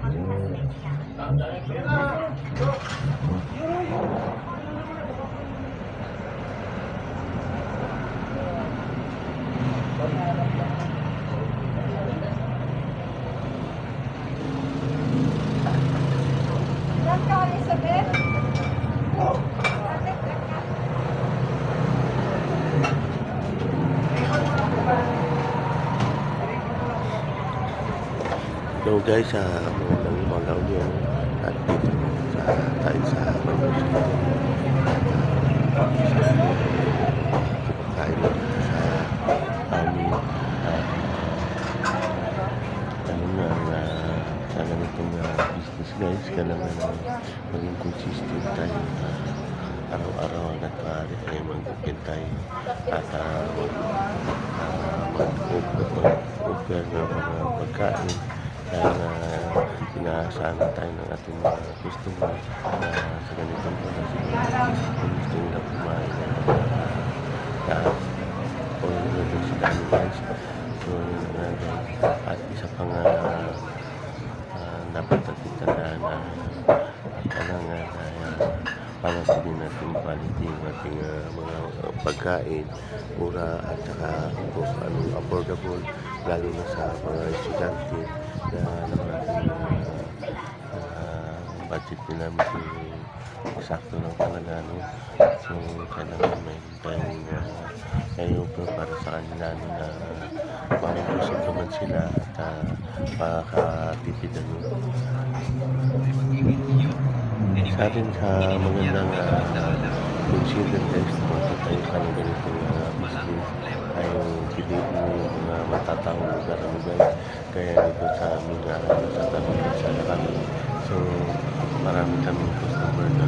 So guys, magandang umaga ulit at dito tayo sa Manila. Kain sa aming sa ganitong business guys. Kailangan maging consistent tayo araw-araw hanggat maaari tayo mag-open tayo at mag-offer ng mga pagkain dahil inaasahan tayo ng ating mga customer na sa ganitong oras kung gusto nila kumain o yung sila guys. So at isa pang dapat natin tandaan na kailangan panatili natin quality ng ating mga pagkain, mura at saka affordable, lalo na sa mga estudyante na naman budget nila medyo eksakto lang talaga, no? So kailangan may tayong ngayon para sa kanila na makakusap naman sila at makakatipid sa atin sa magandang consider guys na tayo sa ganitong business ay piliin mo yung mga matatawang lugar guys. Kaya dito sa aming sa tabi sa kami, so marami kami customer na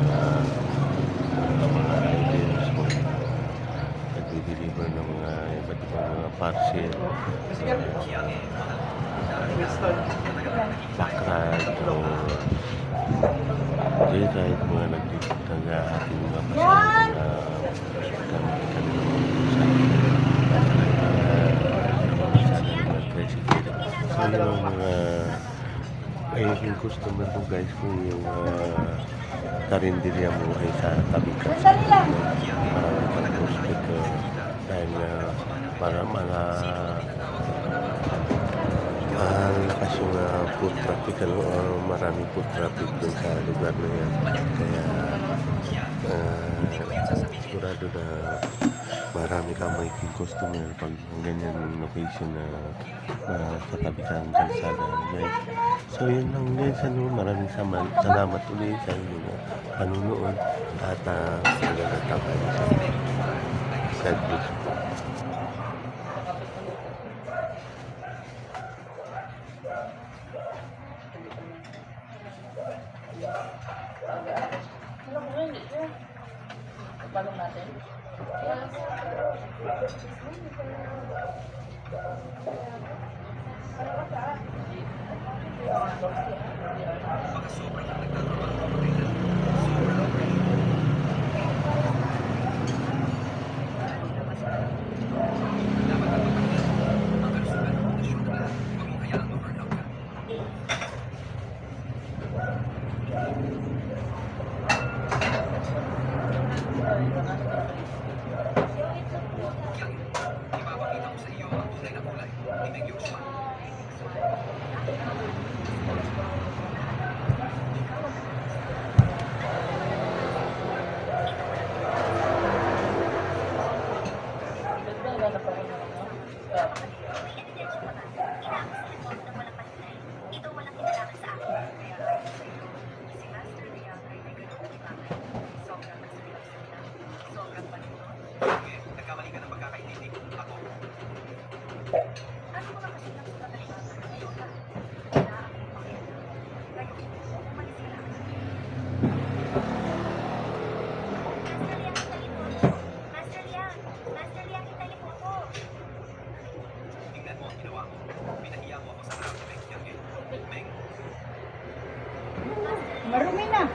mga items mo nag-deliver ng mga iba't ibang mga parcel, background o jadi kahit mga nagdikita ng ating mga pasal na kami so yung mga yung customer ko guys kung yung karinderya mo ay sa tabi ka marami kang prospect dahil para mga lakas yung food traffic maraming food traffic dun sa lugar na yan, kaya sigurado na marami kang making customer pag ganyan location na sa tabi kang kalsada guys. So yun lang guys, maraming salamat ulit sa inyong panunood at nagtatapay sa God bless. Balong natin. Marumi na.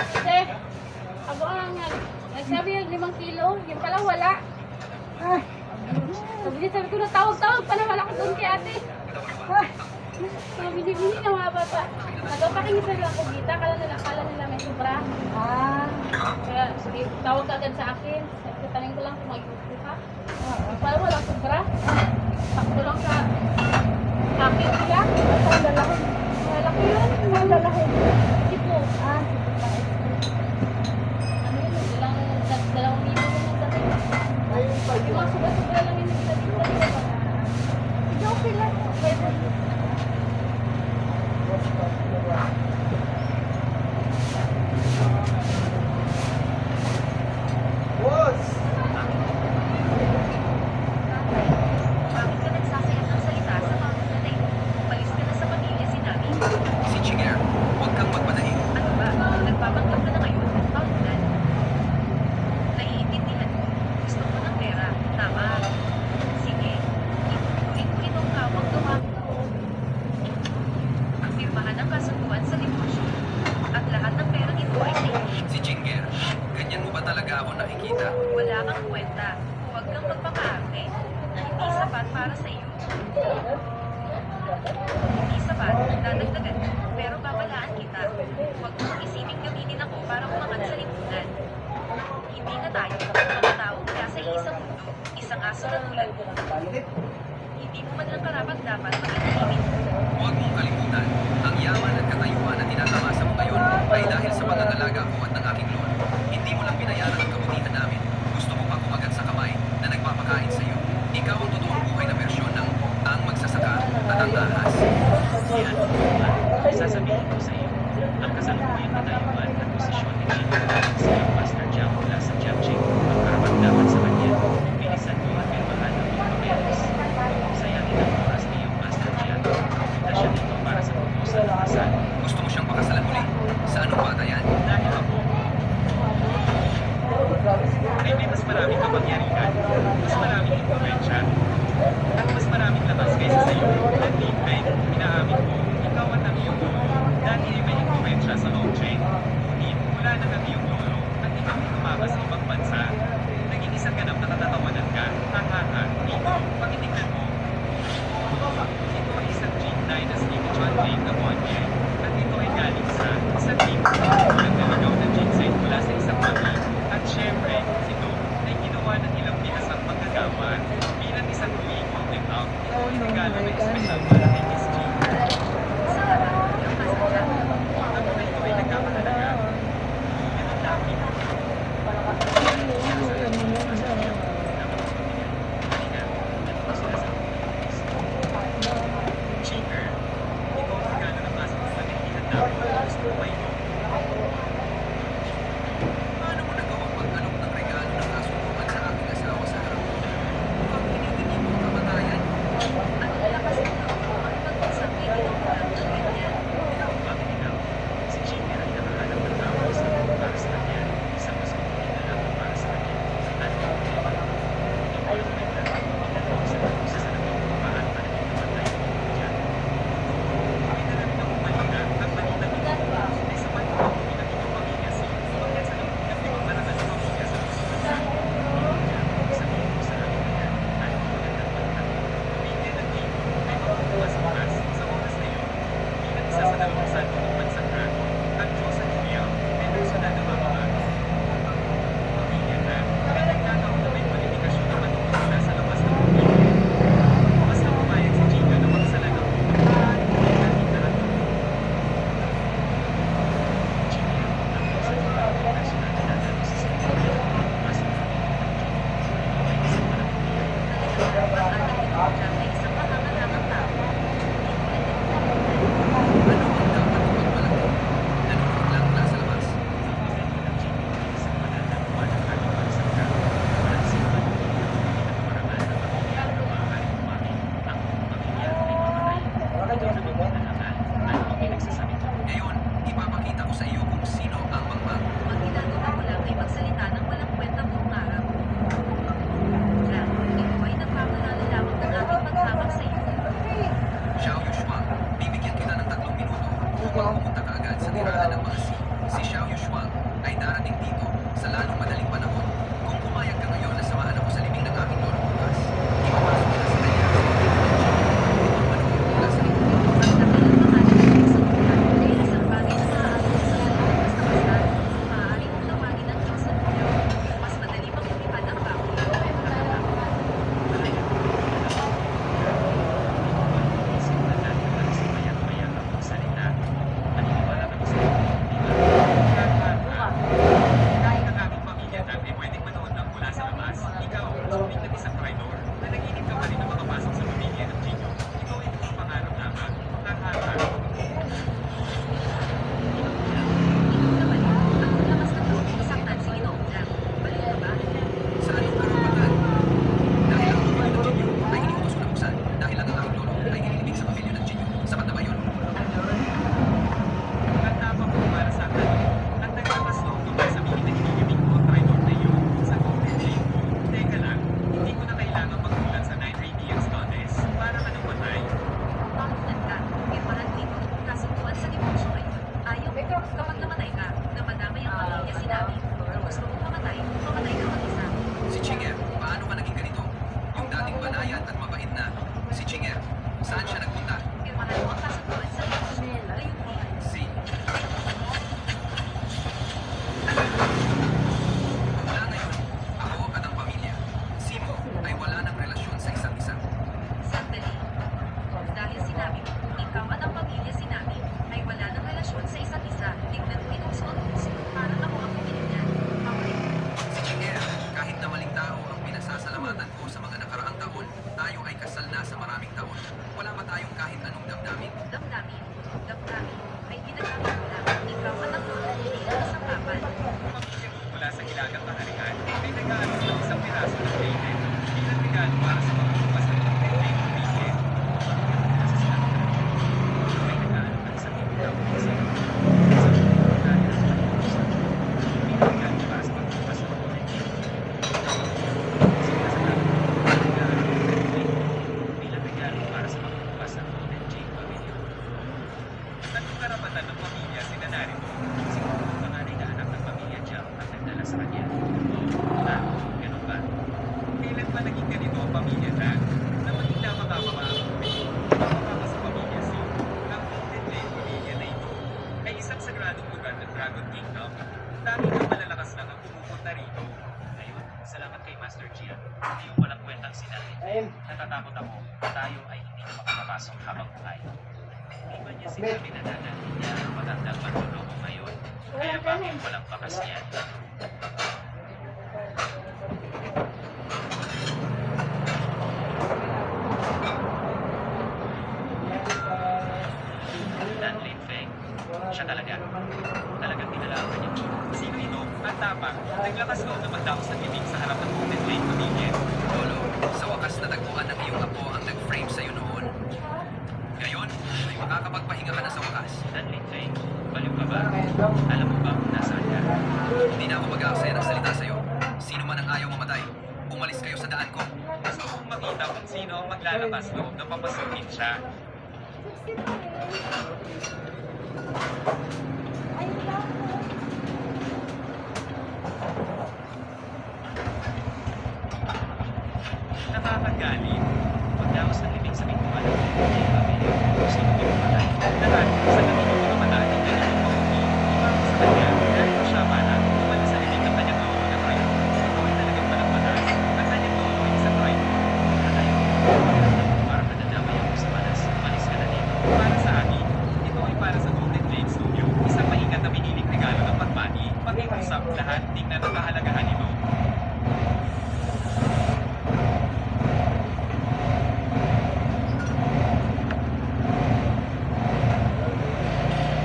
Kasi, ako ang nagsabi yung 5 kilo, yung pala wala. Ay, Sabi ko na tawag-tawag pa naman ako doon kay ate. ay, Bini-bini na mga bata. Nagpapakinig sa lang kung kita, kala nila may sobra. ah, Kaya sige, tawag ka agad sa akin. Tanong ko lang kung mag-iupo ka. Para walang sobra. Sakto lang sa akin nila. ang lalaki. Malaki yun. Ang lalaki. Kasi po, Ah, ano yun, dalawang libo yun ang dati. Yung mga sobra-sobra lang yung nila dito. sige, okay lang. Pwede. Bakit ka nagsasayang ng salita sa mga nanay? Umalis ka na sa pamilya si Nami. Si Chinger, huwag kang magpadaing. Ano ba? Nagpapanggap ka na ngayon at paulan. Naiintindihan ko. Gusto mo ng pera. Tama. Sige. Itutuloy ko itong kawang gawin. Pirmahan ang kasunduan sa negosyo. At lahat ng perang ito ay sa iyo. Si Chinger, ganyan mo ba talaga ako nakikita? Wala kang kwenta. Huwag kang magpakaarte. Hindi sapat para sa iyo. Hindi sapat, dadagdagan mo, pero bawalaan kita. Huwag mong isiping gamitin ako para umangat sa lipunan. Hindi na tayo mga tao mula sa isang mundo, isang aso na tulad mo. Hindi mo man lang karapat dapat mag-inahimik. Huwag mong kalimutan, ang yaman at katayuan na tinatamasa mo ngayon ay dahil sa pangangalaga ko at ng aking lolo. Hindi mo lang binayaran ang kabutihan namin. Gusto mo pa kumagat sa kamay na nagpapakain sa iyo. Ikaw ang totoong buhay na bersyon ng ang magsasaka at ang ahas. Yan, sasabihin ko sa iyo, ang kasalukuyang katayuan at posisyon ni Chico si Master Jam mula sa Jamching, ang karapat-dapat sa kanya, bilisan mo at pirmahan ang iyong papeles. Sayangin ang oras ni iyong Master Jam. Invitasyon ito para sa proposal ng kasal. Gusto mo siyang pakasalan muli? Sa anong batayan? Dahil ako ay may mas maraming kapangyarihan, mas maraming impluensya, at mas maraming labas kaysa sa iyo. At Big inaamin ko, ikaw at ang iyong lolo, dati ay may impluensya sa Long Chain. Ngunit mula nang ang iyong lolo at ikaw sinabi mo, ikaw at ang pamilya sinabi, ay wala ng relasyon sa isa't isa. Tignan mo itong suot-suot, parang ako ang pumili Okay. Si Chiquera, kahit na maling tao ang pinasasalamatan ko sa mga nakaraang taon, tayo ay kasal na sa maraming taon. Wala ba tayong kahit anong damdamin? Damdamin. Ay ginagamit mo lang. Ikaw at ang lolo hindi ang isang kapal. Pamilya mo mula sa Hilagang Kaharian ay nag-aalok ng isang piraso ng David bilang regalo para sa pagbubukas ng pagtitay ng pamilya. Nasa silang may nag-aalok ng isang ibutaw ng isa. Isang pagkakali ng pagbubukas bilang regalo para sa pagbubukas ng pamilya. Bilang regalo para sa pagbubukas ng Golden Jade Pavilion. Tatlong karapatan ng pamilya sila narito. Siguro ang panganay na anak ng pamilya Jiang ang nagdala sa kanya. Ganun ba? Kailan ba naging ganito ang pamilya Jiang? Na maging napakapamahal sa pamilya Si. Ang Golden Jade Pavilion na ito ay isang sagradong lugar ng Dragon Kingdom. Tanging ang malalakas lang ang pumupunta rito. Ngayon, salamat kay Master Jiang. Hindi yung walang kwentang sinabi. Natatakot ako na tayo ay hindi na makakapasok habang buhay. Di ba niya sinabi na dadalhin niya ang magandang manloloko ngayon? Kaya bakit walang bakas niyan? Dan Lin Feng. Siya talaga. Talagang tinalaman niya. Sino ito? Ang tapang. Naglakas loob na magdaos ng ibig sa harap ng Golden Jade Pavilion. Lolo, sa wakas natagpuan ng iyong apo ang nag-frame sa'yo noon. Ngayon, ay makakapagpahinga ka na sa wakas. Dan Lin Feng. Baliw ka ba? Alam mo ba kung nasaan ka? Hindi na ako mag-aaksaya ng salita sa'yo. Sino man ang ayaw mamatay, umalis kayo sa daan ko. Gusto kong makita kung sino ang maglalakas loob na papasukin siya. Ayun lang po. Nakakagalit. Pagdaos ng libing sa pintuan ng Golden Pavilion, sino yung matay? Lahat, sa gabi ng mga mata, hindi niya yung pauwi. Ibago sa kanya, dahil ko siya para umali sa libing ng kanyang lolo na Troy. Ito ay talagang walang matas. Ang kanyang lolo ay isang Troy. Katayo, parang nadadamay ako sa malas. Umalis ka na dito. Para sa akin, ito ay para sa Golden Jade Studio. Isang maingat na piniling regalo ng pagmati. Pag-iusap lahat, tingnan ang kahalagahan nito.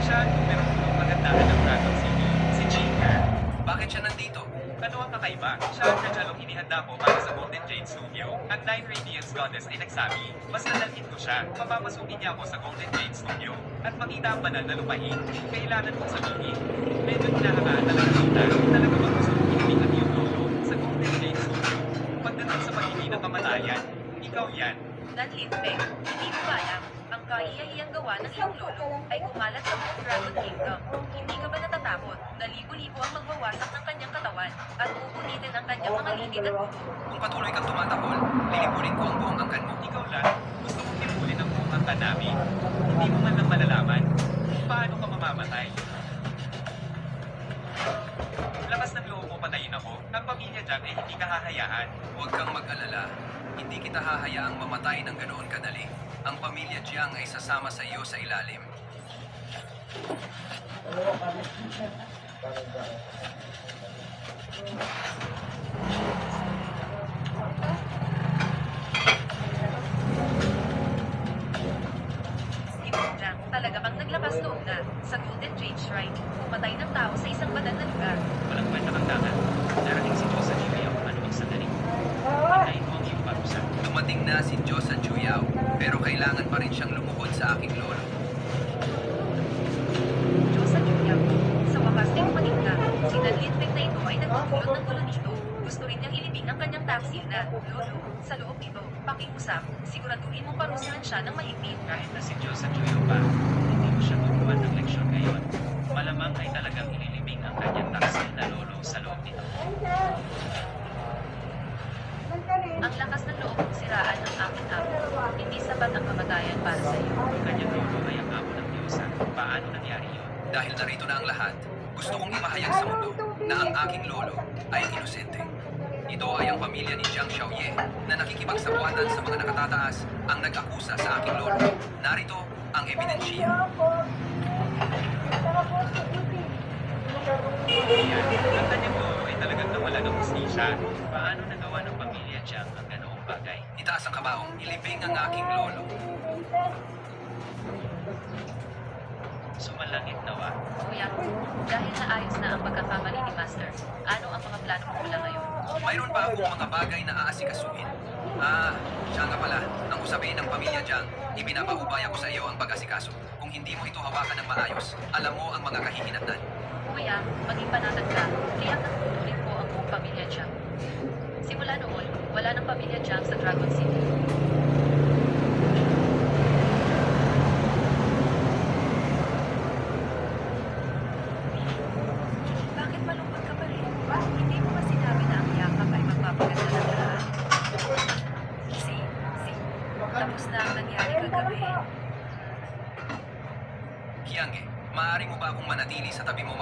Siya ang numero 1 ng magandahan ng Dragon City, si Jinker. Bakit siya nandito? Ano ang kakaiba? Siya ang regalong inihanda ko para sa Golden Jade Studio. Ang Nine Radiance Goddess ay nagsabi, mas nadalhin ko siya, papapasukin niya ako sa Golden Jade Studio. At makita ang banal na lupain, kailangan kong sabihin. Medyo hinahangaan talaga kita, talaga bang gusto kong inibig ang iyong lolo sa Golden Jade Studio. Pagdating sa pagiging ng kamatayan, ikaw yan. Dan Lin Feng, hindi mo ba alam, ang kaiyahiyang gawa ng iyong lolo ay kumalat sa buong Dragon Kingdom. Hindi ka ba natatakot na libo-libo ang magwawasak ng kanyang katawan at pupunitin ang kanyang mga ligid at buto? Kung patuloy kang tumatakol, lilipunin ko ang buong angkan mo. Ikaw lang, gusto kong tipulin ang buong angkan namin. Hindi mo man lang malalaman kung paano ka mamamatay. Lakas ng loob mo patayin ako. Ang pamilya dyan ay hindi ka hahayaan. Huwag kang mag-alala. Hindi kita hahayaang mamatay ng ganoon kadali. Ang pamilya Jiang ay sasama sa iyo sa ilalim. Lang, talaga bang naglakas loob na sa Golden Jade Shrine, pumatay ng tao sa isang banal na lugar? Walang kwenta kang dagat. Darating si Diyos sa Jimmy ang anumang sandali. Hintayin mo ang iyong parusa. Dumating na si Diyos sa Chuyao, pero kailangan pa rin siyang lumuhod sa aking lolo. Diyos sa Julia, sa wakas ay umating na. Si Dan Lin Feng na ito ay nagpupulot ng gulo dito. Gusto rin niyang ilibing ang kanyang taksil na, lolo, sa loob nito, pakiusap, siguraduhin mong parusahan siya ng mahigpit. Kahit na si Diyos sa Juyo pa, hindi mo siya tutuwan ng leksyon ngayon. Malamang ay talagang ililibing ang kanyang taksil na lolo sa loob nito. Ang lakas ng loob mong siraan ng aking amo. Hindi sapat ang kamatayan para sa iyo. Ang kanyang lolo ay ang amo ng Diyosa. Paano nangyari yun? Dahil narito na ang lahat, gusto kong ipahayag sa mundo na ang aking lolo ay inosente. Ito ay ang pamilya ni Jiang Xiaoye na nakikipagsapwatan sa mga nakatataas ang nag-akusa sa aking lolo. Narito ang ebidensya. Ayan, ang kanyang lolo ay talagang nawala ng hustisya. Paano nagawa ng pamilya Jiang ang ganoong bagay? Itaas ang kabaong, ilibing ang aking lolo. Sumalangit nawa. Kuya, dahil naayos na ang pagkakamali ni Master, ano ang mga plano mo mula ngayon? Mayroon pa akong mga bagay na aasikasuhin. Siya nga pala, ang usapin ng pamilya Jiang, ibinapaubaya ko sa iyo ang pag-asikaso. Kung hindi mo ito hawakan ng maayos, alam mo ang mga kahihinatnan. Kuya, maging panatag ka, tiyak na tutuloy ko ang buong pamilya Jiang. Simula noon, wala ng pamilya Jiang sa Dragon City. Bakit malungkot ka pa rin? Hindi mo ba sinabi na ang yakap ay magpapaganda ng lahat? Tapos na ang nangyari kagabi. Kiange, maaari mo ba akong manatili sa tabi mo